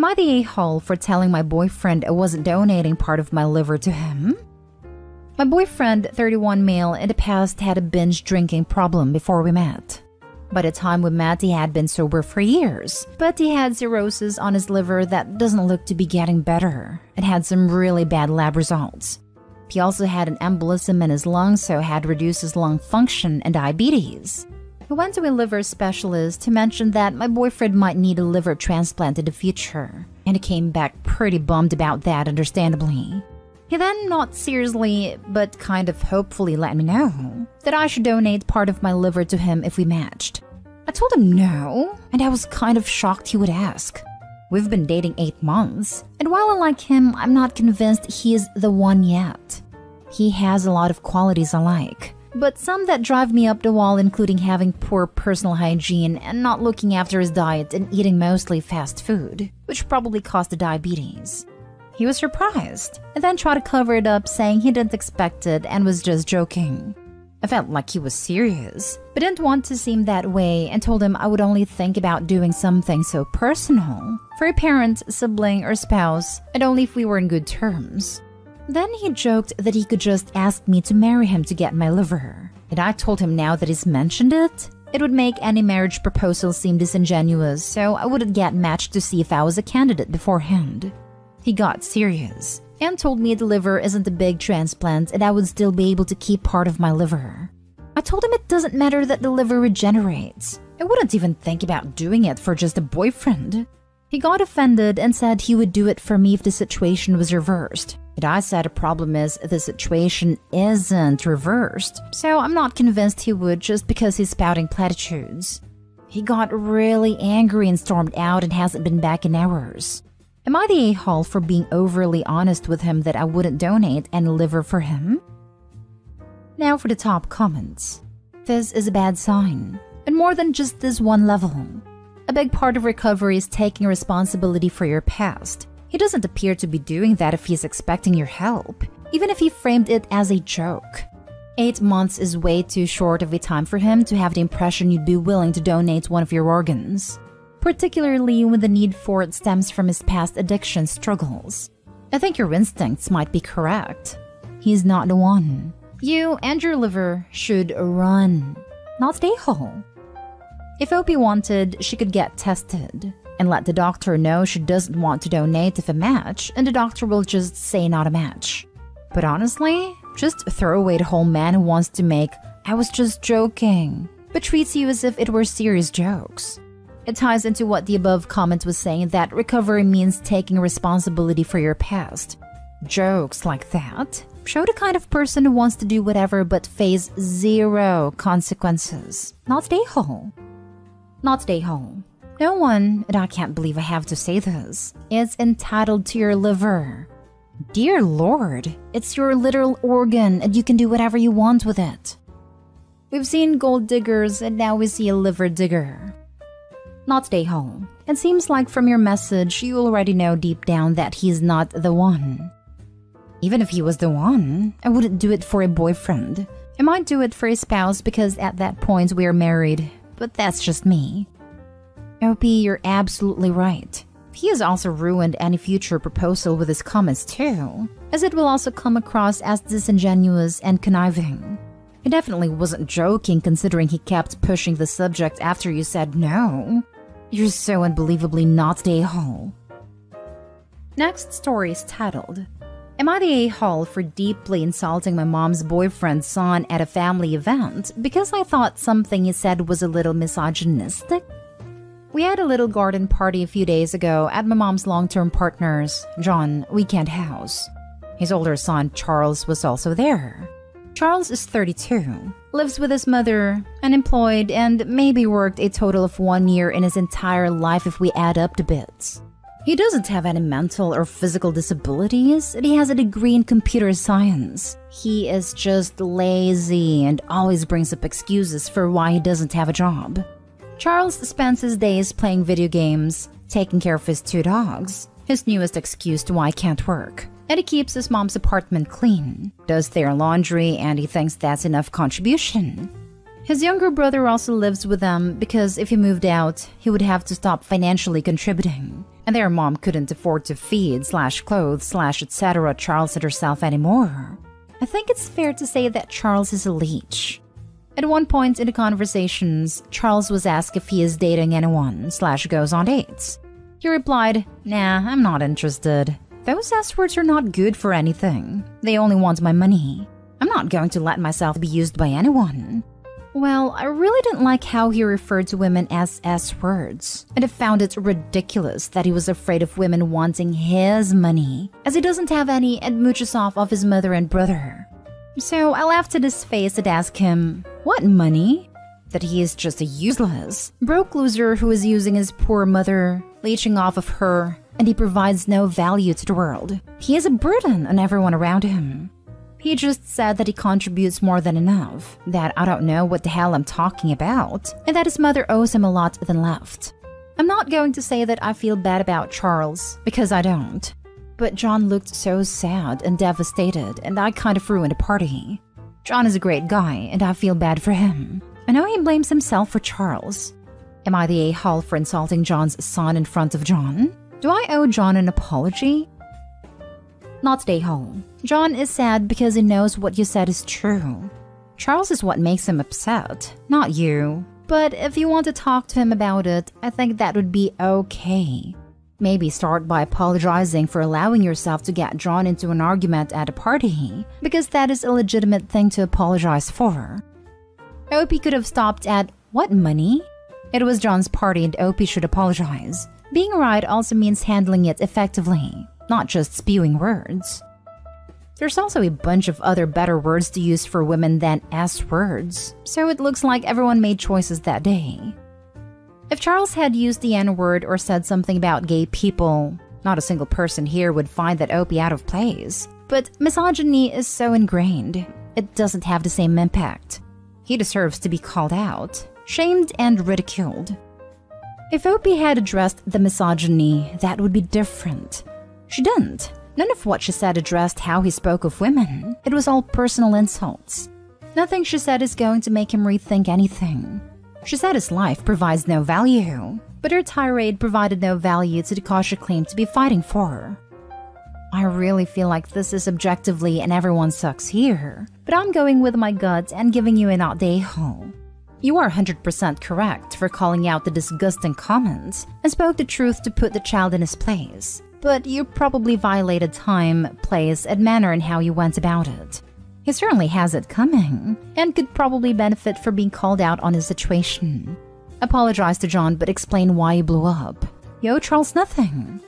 Am I the a-hole for telling my boyfriend I wasn't donating part of my liver to him? My boyfriend, 31 male, in the past had a binge drinking problem before we met. By the time we met, he had been sober for years, but he had cirrhosis on his liver that doesn't look to be getting better and had some really bad lab results. He also had an embolism in his lungs, so had reduced his lung function and diabetes. I went to a liver specialist who mentioned that my boyfriend might need a liver transplant in the future, and he came back pretty bummed about that, understandably. He then, not seriously, but kind of hopefully let me know that I should donate part of my liver to him if we matched. I told him no, and I was kind of shocked he would ask. We've been dating 8 months, and while I like him, I'm not convinced he is the one yet. He has a lot of qualities I like, but some that drive me up the wall, including having poor personal hygiene and not looking after his diet and eating mostly fast food, which probably caused the diabetes. He was surprised and then tried to cover it up, saying he didn't expect it and was just joking. I felt like he was serious, but didn't want to seem that way and told him I would only think about doing something so personal for a parent, sibling, or spouse, and only if we were in good terms. Then he joked that he could just ask me to marry him to get my liver. And I told him now that he's mentioned it, it would make any marriage proposal seem disingenuous, so I wouldn't get matched to see if I was a candidate beforehand. He got serious and told me the liver isn't a big transplant and I would still be able to keep part of my liver. I told him it doesn't matter that the liver regenerates. I wouldn't even think about doing it for just a boyfriend. He got offended and said he would do it for me if the situation was reversed. And I said the problem is the situation isn't reversed, so I'm not convinced he would just because he's spouting platitudes. He got really angry and stormed out and hasn't been back in hours. Am I the a-hole for being overly honest with him that I wouldn't donate any liver for him? Now for the top comments. This is a bad sign, and more than just this one level. A big part of recovery is taking responsibility for your past. He doesn't appear to be doing that if he's expecting your help, even if he framed it as a joke. 8 months is way too short of a time for him to have the impression you'd be willing to donate one of your organs, particularly when the need for it stems from his past addiction struggles. I think your instincts might be correct. He's not the one. You and your liver should run, not stay whole. If Opie wanted, she could get tested and let the doctor know she doesn't want to donate if a match, and the doctor will just say not a match. But honestly, just throw away the whole man who wants to make "I was just joking," but treats you as if it were serious jokes. It ties into what the above comment was saying, that recovery means taking responsibility for your past. Jokes like that show the kind of person who wants to do whatever but face zero consequences. Not stay whole. Not stay whole. No one, and I can't believe I have to say this, is entitled to your liver. Dear Lord, it's your literal organ and you can do whatever you want with it. We've seen gold diggers and now we see a liver digger. Not stay home. It seems like from your message you already know deep down that he's not the one. Even if he was the one, I wouldn't do it for a boyfriend. I might do it for a spouse because at that point we are married, but that's just me. Opie, you're absolutely right. He has also ruined any future proposal with his comments too, as it will also come across as disingenuous and conniving. He definitely wasn't joking considering he kept pushing the subject after you said no. You're so unbelievably not the a-hole. Next story is titled, Am I the a-hole for deeply insulting my mom's boyfriend's son at a family event because I thought something he said was a little misogynistic? We had a little garden party a few days ago at my mom's long-term partner's, John, weekend house. His older son, Charles, was also there. Charles is 32, lives with his mother, unemployed, and maybe worked a total of 1 year in his entire life if we add up the bits. He doesn't have any mental or physical disabilities, and he has a degree in computer science. He is just lazy and always brings up excuses for why he doesn't have a job. Charles spends his days playing video games, taking care of his 2 dogs, his newest excuse to why he can't work. And he keeps his mom's apartment clean, does their laundry, and he thinks that's enough contribution. His younger brother also lives with them because if he moved out, he would have to stop financially contributing. and their mom couldn't afford to feed / clothes / etc. Charles and herself anymore. I think it's fair to say that Charles is a leech. At one point in the conversations, Charles was asked if he is dating anyone / goes on dates. He replied, "Nah, I'm not interested. Those S-words are not good for anything. They only want my money. I'm not going to let myself be used by anyone." Well, I really didn't like how he referred to women as S-words, and I found it ridiculous that he was afraid of women wanting his money, as he doesn't have any and mooches off of his mother and brother. So I laughed at his face and asked him, "What money?" That he is just a useless, broke loser who is using his poor mother, leeching off of her, and he provides no value to the world. He is a burden on everyone around him. He just said that he contributes more than enough, that I don't know what the hell I'm talking about, and that his mother owes him a lot then left. I'm not going to say that I feel bad about Charles, because I don't. But John looked so sad and devastated, and I kind of ruined the party. John is a great guy, and I feel bad for him. I know he blames himself for Charles. Am I the a-hole for insulting John's son in front of John? Do I owe John an apology? Not the a-hole. John is sad because he knows what you said is true. Charles is what makes him upset, not you. But if you want to talk to him about it, I think that would be okay. Maybe start by apologizing for allowing yourself to get drawn into an argument at a party, because that is a legitimate thing to apologize for. Opie could have stopped at, "What money?" It was John's party and Opie should apologize. Being right also means handling it effectively, not just spewing words. There's also a bunch of other better words to use for women than S-words, so it looks like everyone made choices that day. If Charles had used the N-word or said something about gay people, not a single person here would find that Opie out of place. But misogyny is so ingrained, it doesn't have the same impact. He deserves to be called out, shamed, and ridiculed. If Opie had addressed the misogyny, that would be different. She didn't. None of what she said addressed how he spoke of women. It was all personal insults. Nothing she said is going to make him rethink anything. She said his life provides no value, but her tirade provided no value to the cause she claimed to be fighting for. I really feel like this is objectively and everyone sucks here, but I'm going with my gut and giving you an a-hole. You are 100% correct for calling out the disgusting comments and spoke the truth to put the child in his place. But you probably violated time, place, and manner in how you went about it. He certainly has it coming, and could probably benefit from being called out on his situation. Apologize to John, but explain why you blew up. You owe Charles nothing.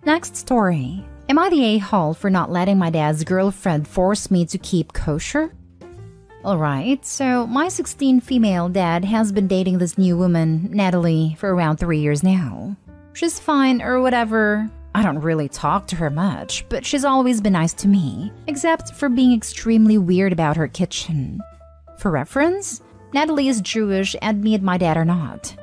Next story. Am I the a-hole for not letting my dad's girlfriend force me to keep kosher? Alright, so my 16 female dad has been dating this new woman, Natalie, for around 3 years now. She's fine or whatever. I don't really talk to her much, but she's always been nice to me, except for being extremely weird about her kitchen. For reference, Natalie is Jewish and me and my dad are not.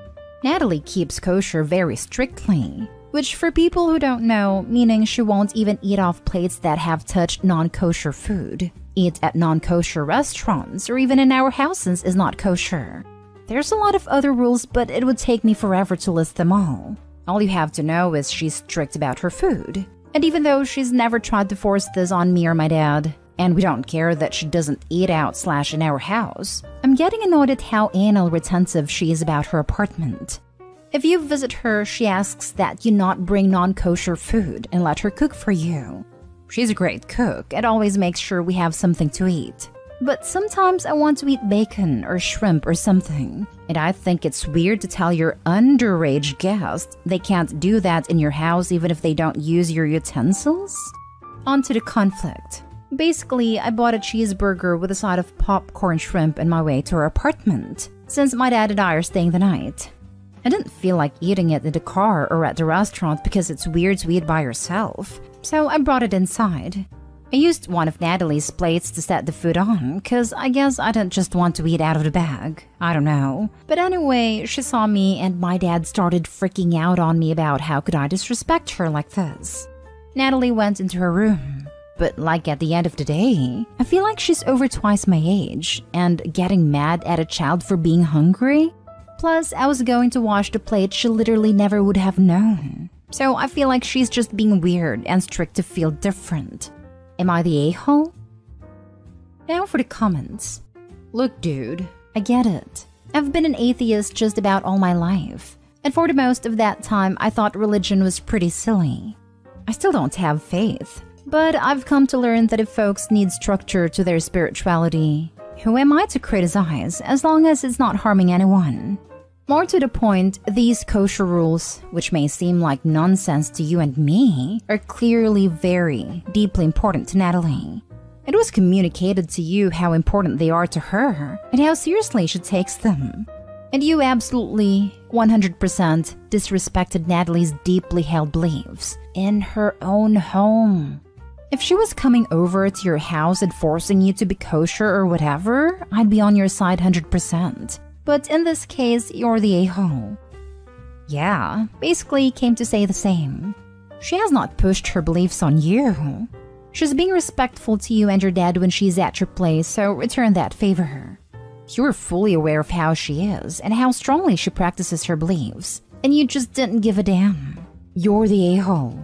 Natalie keeps kosher very strictly, which for people who don't know, meaning she won't even eat off plates that have touched non-kosher food. Eat at non-kosher restaurants or even in our houses is not kosher. There's a lot of other rules, but it would take me forever to list them all. All you have to know is she's strict about her food. And even though she's never tried to force this on me or my dad, and we don't care that she doesn't eat out / in our house, I'm getting annoyed at how anal retentive she is about her apartment. If you visit her, she asks that you not bring non-kosher food and let her cook for you. She's a great cook and always makes sure we have something to eat. But sometimes I want to eat bacon or shrimp or something, and I think it's weird to tell your underage guests they can't do that in your house even if they don't use your utensils? On to the conflict. Basically, I bought a cheeseburger with a side of popcorn shrimp on my way to our apartment, since my dad and I are staying the night. I didn't feel like eating it in the car or at the restaurant because it's weird to eat by yourself, so I brought it inside. I used one of Natalie's plates to set the food on, cause I guess I didn't just want to eat out of the bag. I don't know. But anyway, she saw me and my dad started freaking out on me about how could I disrespect her like this. Natalie went into her room. But like at the end of the day, I feel like she's over twice my age and getting mad at a child for being hungry. Plus, I was going to wash the plate she literally never would have known. So I feel like she's just being weird and strict to feel different. Am I the a-hole? Now for the comments. Look, dude, I get it. I've been an atheist just about all my life. And for the most of that time, I thought religion was pretty silly. I still don't have faith. But I've come to learn that if folks need structure to their spirituality, who am I to criticize as long as it's not harming anyone? More to the point, these kosher rules, which may seem like nonsense to you and me, are clearly very deeply important to Natalie. It was communicated to you how important they are to her and how seriously she takes them. And you absolutely 100% disrespected Natalie's deeply held beliefs in her own home. If she was coming over to your house and forcing you to be kosher or whatever, I'd be on your side 100%. But in this case, you're the a-hole. Yeah, basically came to say the same. She has not pushed her beliefs on you. She's being respectful to you and your dad when she's at your place, so return that favor. You're fully aware of how she is and how strongly she practices her beliefs, and you just didn't give a damn. You're the a-hole.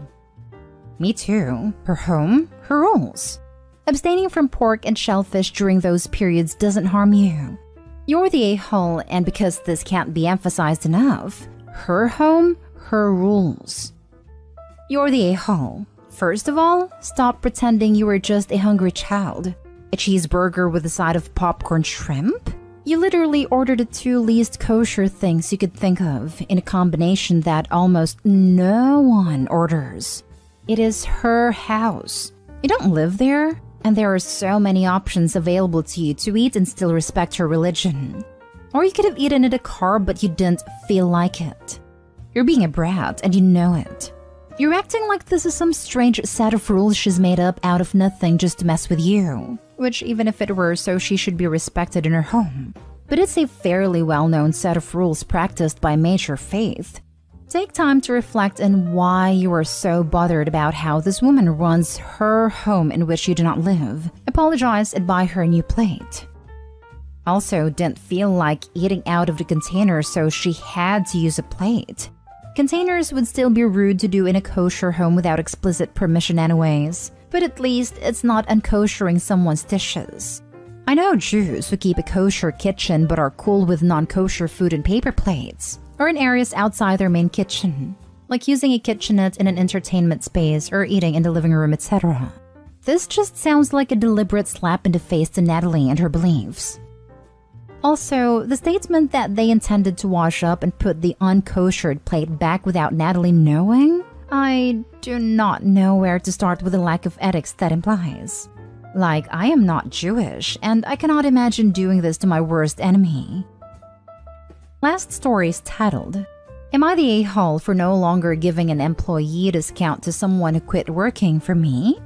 Me too. Her home, her rules. Abstaining from pork and shellfish during those periods doesn't harm you. You're the a-hole, and because this can't be emphasized enough, her home, her rules. You're the a-hole. First of all, stop pretending you were just a hungry child. A cheeseburger with a side of popcorn shrimp? You literally ordered the two least kosher things you could think of in a combination that almost no one orders. It is her house. You don't live there, and there are so many options available to you to eat and still respect her religion. Or you could have eaten at a carb, but you didn't feel like it. You're being a brat, and you know it. You're acting like this is some strange set of rules she's made up out of nothing just to mess with you. Which, even if it were so, she should be respected in her home. But it's a fairly well-known set of rules practiced by major faith. Take time to reflect on why you are so bothered about how this woman runs her home in which you do not live. Apologize and buy her a new plate. Also, didn't feel like eating out of the container, so she had to use a plate. Containers would still be rude to do in a kosher home without explicit permission anyways, but at least it's not unkoshering someone's dishes. I know Jews who keep a kosher kitchen but are cool with non-kosher food in paper plates, or in areas outside their main kitchen, like using a kitchenette in an entertainment space or eating in the living room, etc. This just sounds like a deliberate slap in the face to Natalie and her beliefs. Also, the statement that they intended to wash up and put the unkoshered plate back without Natalie knowing? I do not know where to start with the lack of ethics that implies. Like, I am not Jewish, and I cannot imagine doing this to my worst enemy. Last story is titled, Am I the a-hole for no longer giving an employee discount to someone who quit working for me?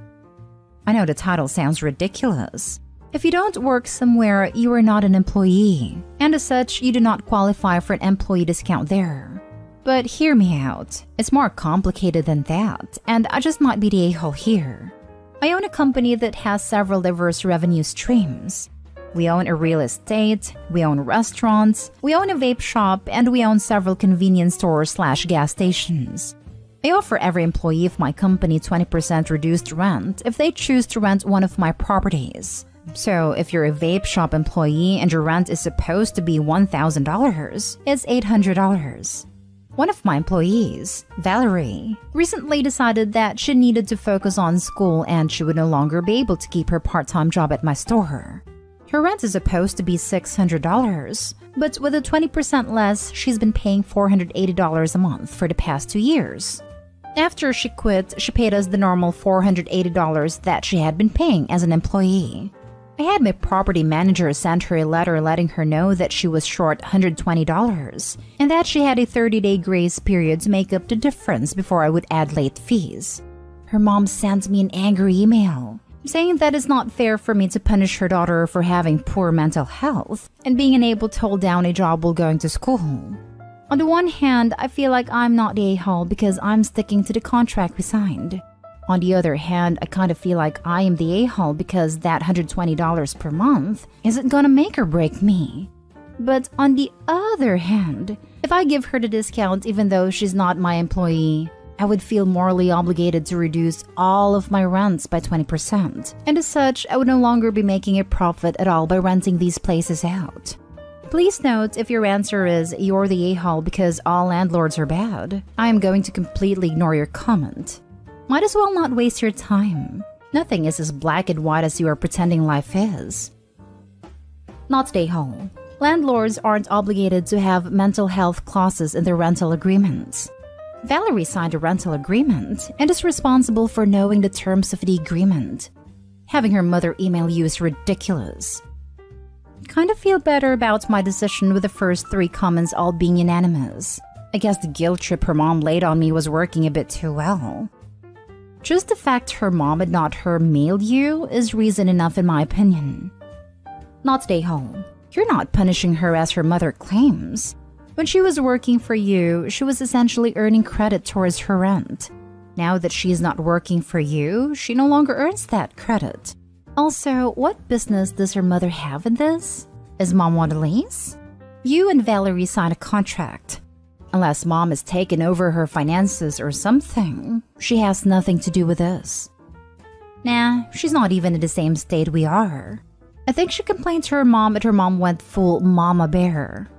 I know the title sounds ridiculous. If you don't work somewhere, you are not an employee, and as such, you do not qualify for an employee discount there. But hear me out, it's more complicated than that, and I just might be the a-hole here. I own a company that has several diverse revenue streams. We own a real estate, we own restaurants, we own a vape shop, and we own several convenience stores/gas stations. I offer every employee of my company 20% reduced rent if they choose to rent one of my properties. So if you're a vape shop employee and your rent is supposed to be $1,000, it's $800. One of my employees, Valerie, recently decided that she needed to focus on school and she would no longer be able to keep her part-time job at my store. Her rent is supposed to be $600, but with a 20% less, she's been paying $480 a month for the past 2 years. After she quit, she paid us the normal $480 that she had been paying as an employee. I had my property manager send her a letter letting her know that she was short $120 and that she had a 30-day grace period to make up the difference before I would add late fees. Her mom sent me an angry email saying that it's not fair for me to punish her daughter for having poor mental health and being unable to hold down a job while going to school. On the one hand, I feel like I'm not the a-hole because I'm sticking to the contract we signed. On the other hand, I kind of feel like I am the a-hole because that $120 per month isn't gonna make or break me. But on the other hand, if I give her the discount even though she's not my employee, I would feel morally obligated to reduce all of my rents by 20%. And as such, I would no longer be making a profit at all by renting these places out. Please note, if your answer is you're the a-hole because all landlords are bad, I am going to completely ignore your comment. Might as well not waste your time. Nothing is as black and white as you are pretending life is. Not the a-hole. Landlords aren't obligated to have mental health clauses in their rental agreements. Valerie signed a rental agreement and is responsible for knowing the terms of the agreement. Having her mother email you is ridiculous. Kind of feel better about my decision with the first 3 comments all being unanimous. I guess the guilt trip her mom laid on me was working a bit too well. Just the fact her mom had not her mail you is reason enough in my opinion. Not stay home. You're not punishing her as her mother claims. When she was working for you, she was essentially earning credit towards her rent. Now that she is not working for you, she no longer earns that credit. Also, what business does her mother have in this? Is mom want a lease? You and Valerie signed a contract. Unless mom has taken over her finances or something, she has nothing to do with this. Nah, she's not even in the same state we are. I think she complained to her mom and her mom went full mama bear.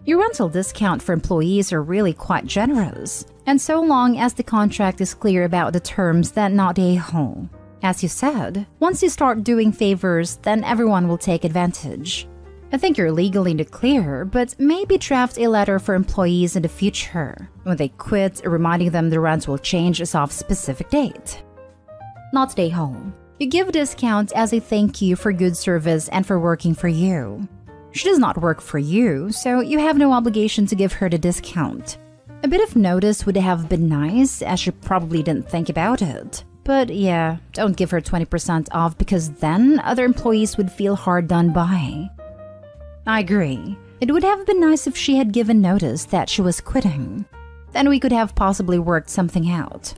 Your rental discount for employees are really quite generous, and so long as the contract is clear about the terms, then not a-hole. As you said, once you start doing favors, then everyone will take advantage. I think you're legally in the clear, but maybe draft a letter for employees in the future. When they quit, reminding them the rent will change as of specific date. Not stay home. You give a discount as a thank you for good service and for working for you. She does not work for you, so you have no obligation to give her the discount. A bit of notice would have been nice, as she probably didn't think about it. But yeah, don't give her 20% off because then other employees would feel hard done by. I agree. It would have been nice if she had given notice that she was quitting. Then we could have possibly worked something out.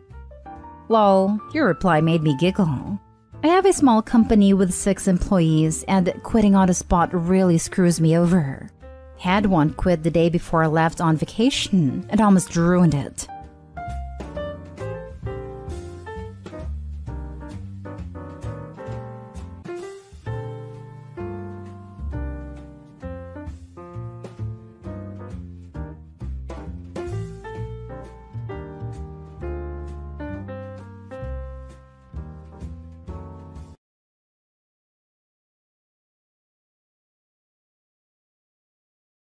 Lol, your reply made me giggle. I have a small company with 6 employees and quitting on the spot really screws me over. Had one quit the day before I left on vacation and almost ruined it.